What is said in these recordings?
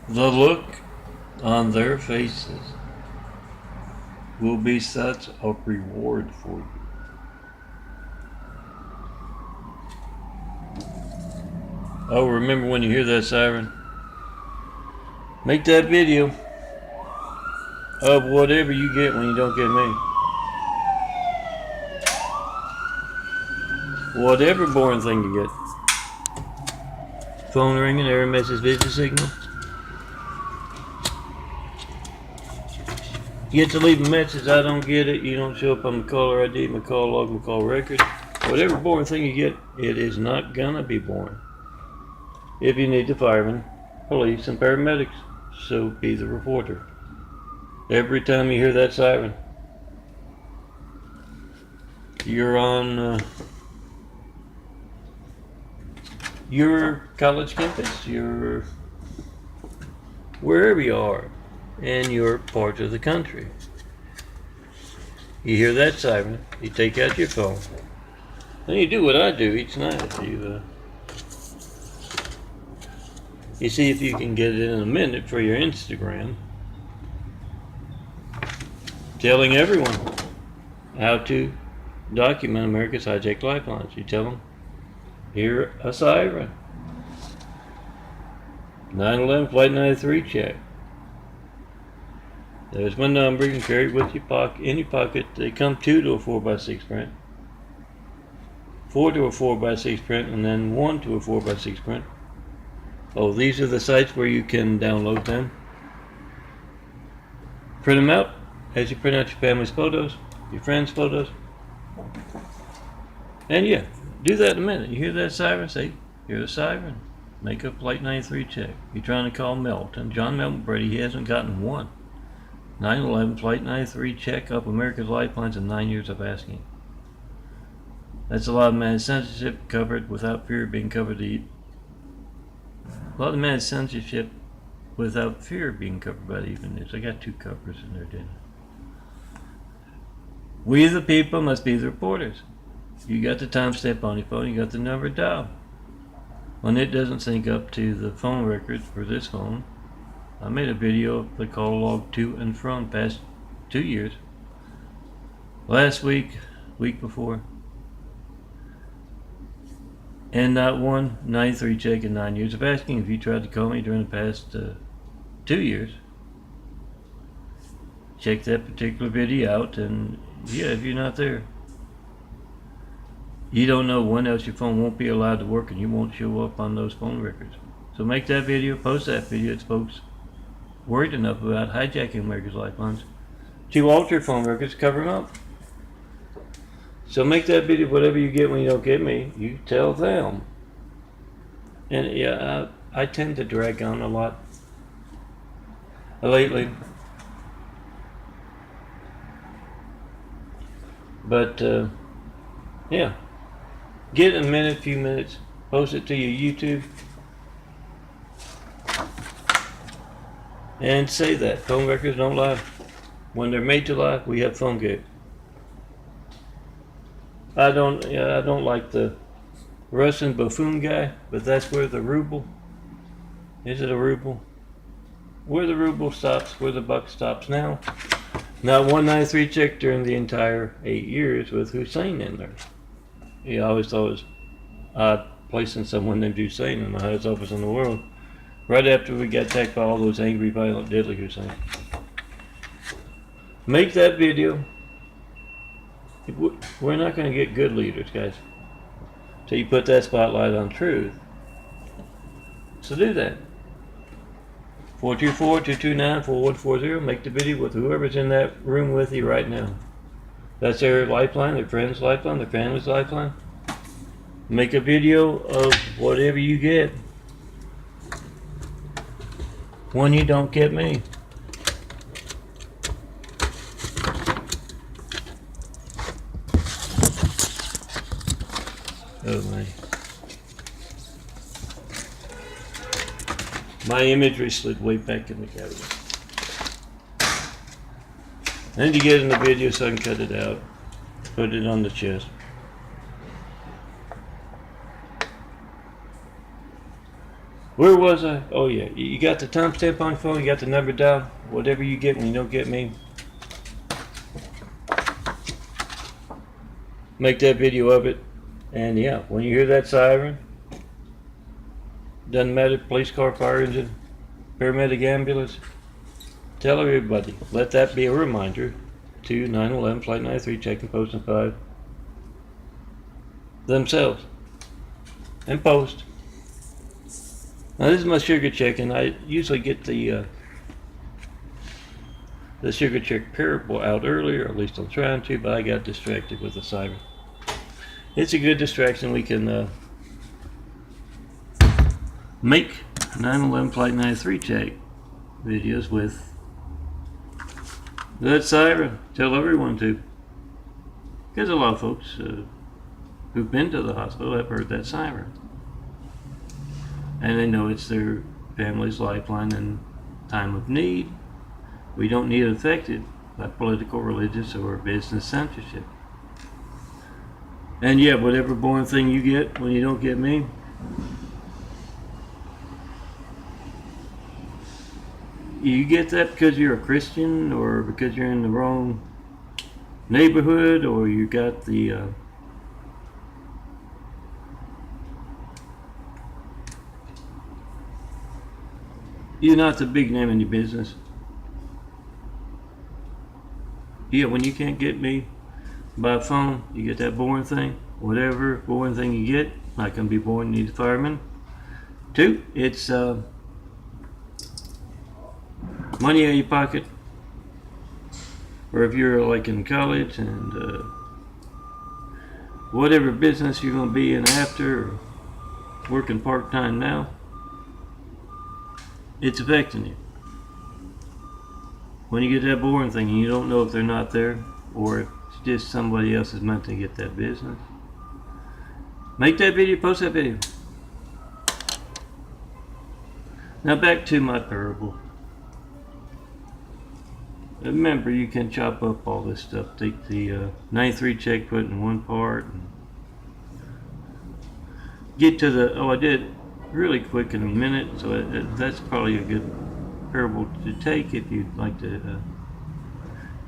The look on their faces will be such a reward for you. Oh, remember when you hear that siren? Make that video of whatever you get when you don't get me. Whatever boring thing you get. Phone ringing, error message, video signal. You get to leave a message, I don't get it, you don't show up on my caller ID, my call log, my call record. Whatever boring thing you get, it is not gonna be boring. If you need the firemen, police, and paramedics, so be the reporter. Every time you hear that siren, you're on your college campus, you're wherever you are in your part of the country. You hear that siren, you take out your phone, and you do what I do each night. You see if you can get it in a minute for your Instagram, telling everyone how to document America's hijacked lifelines. You tell them, hear a siren. 911 Flight 93 check. There's my number. You can carry it with your in your pocket. They come 2 to a 4x6 print, 4 to a 4x6 print, and then 1 to a 4x6 print. Oh, these are the sites where you can download them. Print them out as you print out your family's photos, your friends' photos. And yeah, do that in a minute. You hear that siren? Say, hear the siren. Make a Flight 93 check. You're trying to call MELTON. John Melton Brady, he hasn't gotten one. 9/11 Flight 93 check up America's lifelines in 9 years of asking. That's a lot of managed censorship covered without fear of being covered. A lot of managed censorship without fear of being covered by the even news. I got 2 covers in there, didn't I? We the people must be the reporters. You got the timestamp on your phone, you got the number dial. When it doesn't sync up to the phone records for this phone, I made a video of the call log to and from past 2 years. Last week, week before. And not one 93 check in 9 years of asking. If you tried to call me during the past 2 years, check that particular video out, and yeah, if you're not there, you don't know when else your phone won't be allowed to work and you won't show up on those phone records. So make that video, post that video. It's folks worried enough about hijacking America's lifelines to alter phone records, cover them up. So make that video, whatever you get when you don't get me, you tell them. And yeah, I tend to drag on a lot lately. But yeah, get a minute, few minutes, post it to your YouTube, and say that phone records don't lie. When they're made to lie, we have phone gate. I don't like the Russian buffoon guy, but that's where the ruble. Is it a ruble? Where the ruble stops, where the buck stops now. Not 193 check during the entire 8 years with Hussein in there. I always thought it was odd placing someone named Hussein in the highest office in the world, right after we got attacked by all those angry, violent, deadly Hussein. Make that video. We're not going to get good leaders, guys, till you put that spotlight on truth. So do that. 424-229-4140. Make the video with whoever's in that room with you right now. That's their lifeline, their friend's lifeline, their family's lifeline. Make a video of whatever you get when you don't get me. Oh my. My imagery slid way back in the cabinet. I need to get in the video so I can cut it out. Put it on the chest. Where was I? Oh yeah, you got the timestamp on your phone, you got the number down. Whatever you get when you don't get me, make that video of it. And yeah, when you hear that siren, doesn't matter, police car, fire engine, paramedic, ambulance, tell everybody. Let that be a reminder to 911 Flight 93 checking post and 5 themselves and post. Now this is my sugar check, and I usually get the sugar check parable out earlier, or at least I'm trying to, but I got distracted with the siren. It's a good distraction. We can make 911 Flight 93 check videos with that siren. Tell everyone to, because a lot of folks who've been to the hospital have heard that siren, and they know it's their family's lifeline in time of need. We don't need it affected by political, religious, or business censorship. And yeah, whatever boring thing you get when you don't get me, you get that because you're a Christian, or because you're in the wrong neighborhood, or you got the you're not the big name in your business. Yeah, when you can't get me by phone, you get that boring thing. Whatever boring thing you get, not gonna be boring. You need a fireman. 2, it's money out of your pocket, or if you're like in college and whatever business you're gonna be in after, or working part-time now, it's affecting you. When you get that boring thing and you don't know if they're not there, or if it's just somebody else is meant to get that business, make that video, post that video. Now back to my parable. Remember, you can chop up all this stuff. Take the 93 check, put it in one part, and get to the, I did really quick in a minute, so that's probably a good parable to take if you'd like to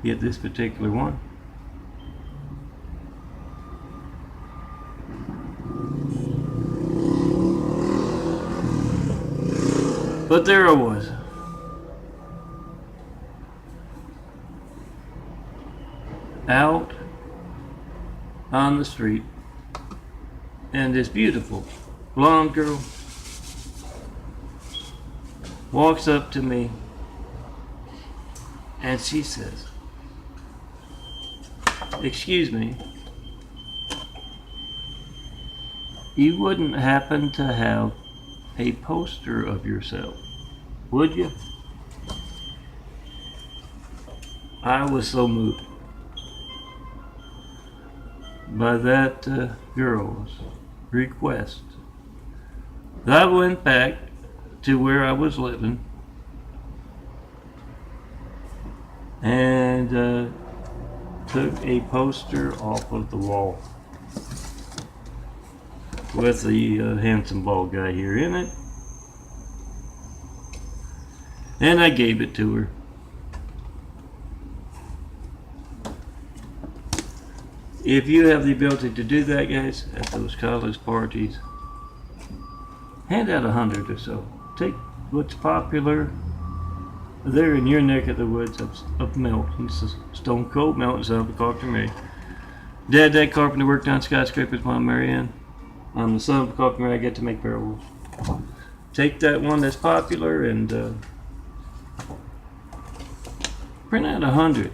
get this particular one. But there I was, out on the street, and this beautiful blonde girl walks up to me and she says, "Excuse me, you wouldn't happen to have a poster of yourself, would you?" I was so moved by that girl's request that I went back to where I was living and took a poster off of the wall with the handsome bald guy here in it, and I gave it to her. If you have the ability to do that, guys, at those college parties, hand out 100 or so. Take what's popular there in your neck of the woods of MELTON. Stone Cold MELTON, son of a carpenter Mary. Dad carpenter worked on skyscrapers, Mom Marianne. I'm the son of a carpenter. I get to make parables. Take that one that's popular and print out 100.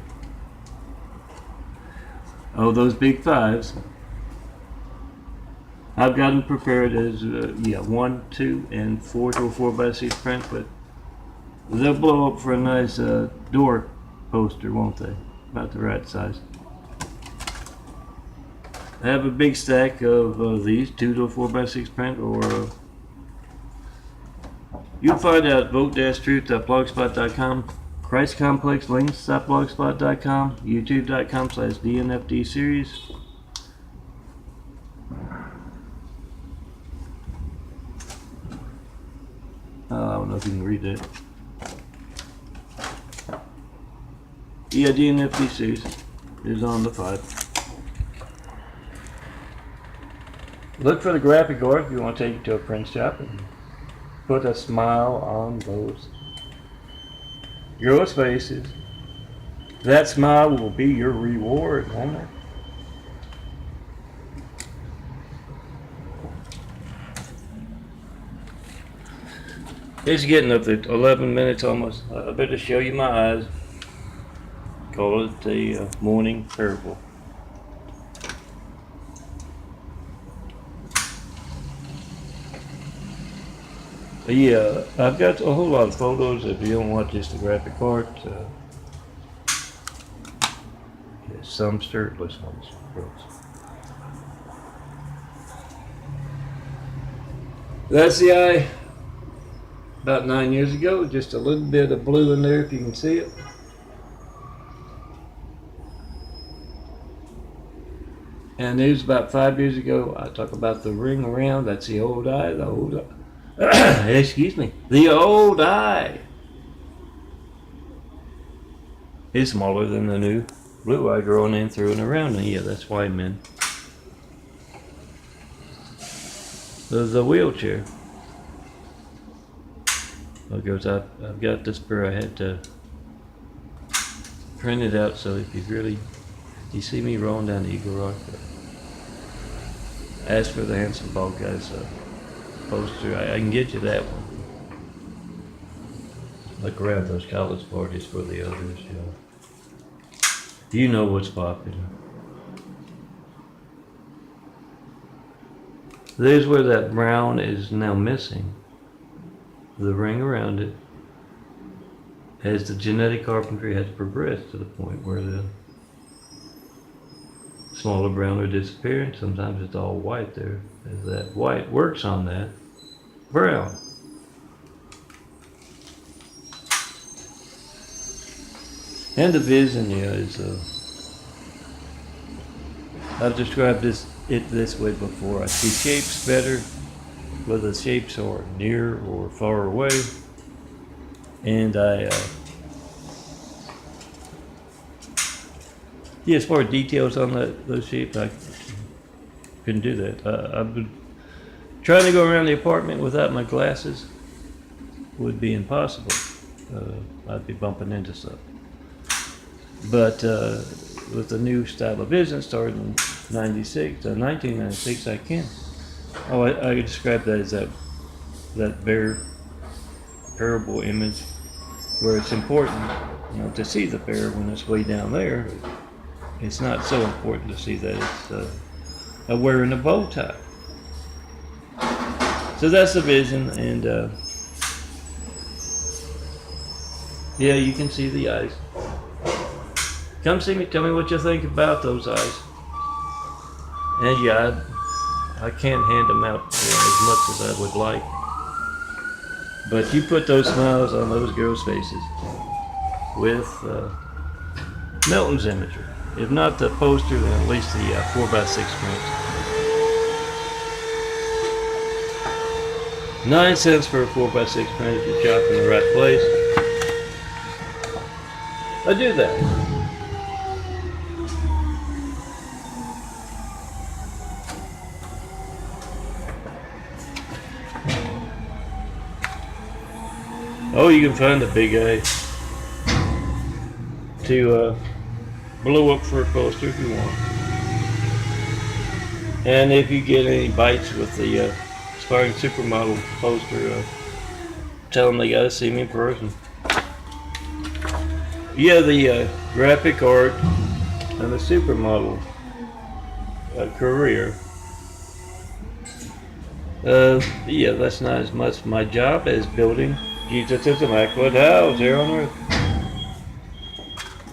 Oh, those big 5s. I've got them prepared as 1, 2, and 4 to a 4x6 print, but they'll blow up for a nice door poster, won't they? About the right size. I have a big stack of these 2 to a 4x6 print, or you'll find out at vote-truth.blogspot.com, ChristComplexLinks.blogspot.com, youtube.com/DNFD series. I don't know if you can read that. Yeah, DNFDCs is on the pipe. Look for the graphic card if you want to take it to a print shop and put a smile on those girls' faces. That smile will be your reward, won't it? It's getting up to 11 minutes almost. I better show you my eyes. Call it the morning parable. Yeah, I've got a whole lot of photos. If you don't want just the graphic art, some shirtless ones. That's the eye. About 9 years ago, just a little bit of blue in there if you can see it. And it was about 5 years ago. I talk about the ring around. That's the old eye. The old eye. Excuse me. The old eye is smaller than the new blue eye growing in through and around. And yeah, that's why I'm in the wheelchair. Because I've got this pair. I had to print it out, so if you see me rolling down the Eagle Rock, ask for the Handsome Bald Guys poster. I can get you that one. Look around those college parties for the others. You know what's popular. There's where that brown is now missing. The ring around it, as the genetic carpentry has progressed to the point where the smaller brown are disappearing. Sometimes it's all white there, as that white works on that brown. And the vision, is I've described it this way before. I see shapes better, whether the shapes are near or far away, and as far as details on those shapes, I couldn't do that. I've been trying to go around the apartment without my glasses would be impossible. I'd be bumping into stuff. But with the new style of vision starting in 1996, I can. I could describe that as that bear parable image, where it's important, to see the bear when it's way down there. It's not so important to see that it's wearing a bow tie. So that's the vision, and yeah, you can see the eyes. Come see me. Tell me what you think about those eyes. And yeah, I can't hand them out as much as I would like. But you put those smiles on those girls' faces with Melton's imagery. If not the poster, then at least the 4x6 prints. 9 cents for a 4x6 print if you shop in the right place. I do that. Oh, you can find a big eye to blow up for a poster if you want. And if you get any bites with the aspiring supermodel poster, tell them they gotta see me in person. Yeah, the graphic art and the supermodel career. Yeah, that's not as much my job as building Jesus' immaculate house here on earth.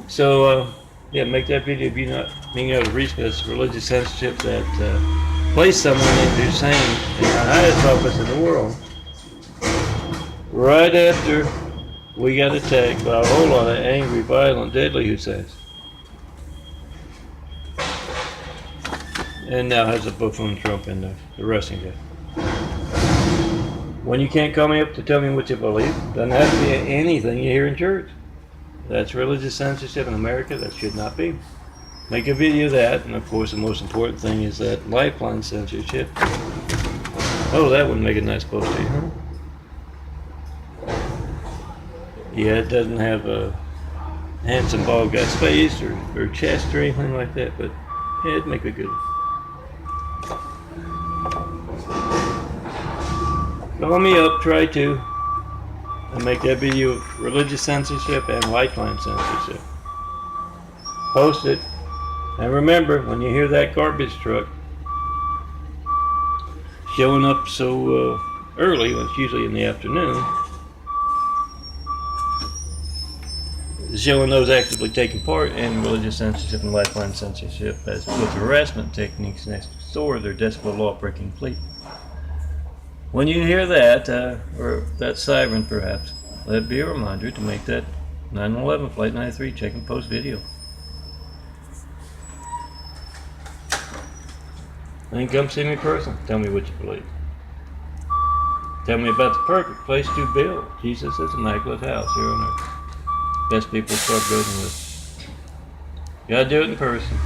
So, yeah, make that video if you're not being able to reach this religious censorship that placed someone into saying in the highest office in the world right after we got attacked by a whole lot of angry, violent, deadly Husseins. And now has a buffoon Trump in the wrestling guy. When you can't call me up to tell me what you believe, doesn't have to be anything you hear in church. That's religious censorship in America. That should not be. Make a video of that, and of course the most important thing is that lifeline censorship. Oh, that would make a nice poster, huh? Yeah, it doesn't have a handsome bald guy's face or chest or anything like that, but yeah, it'd make a good one. Call me up, try to, and make that video of religious censorship and lifeline censorship. Post it, and remember, when you hear that garbage truck showing up so early, when it's usually in the afternoon, showing those actively taking part in religious censorship and lifeline censorship as with harassment techniques next door their decibel law-breaking fleet. When you hear that, or that siren perhaps, let it be a reminder to make that 911 Flight 93 check and post video. Then come see me in person. Tell me what you believe. Tell me about the perfect place to build Jesus' immaculate house here on earth. Best people start building with. You gotta do it in person.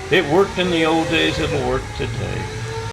It worked in the old days, it'll work today.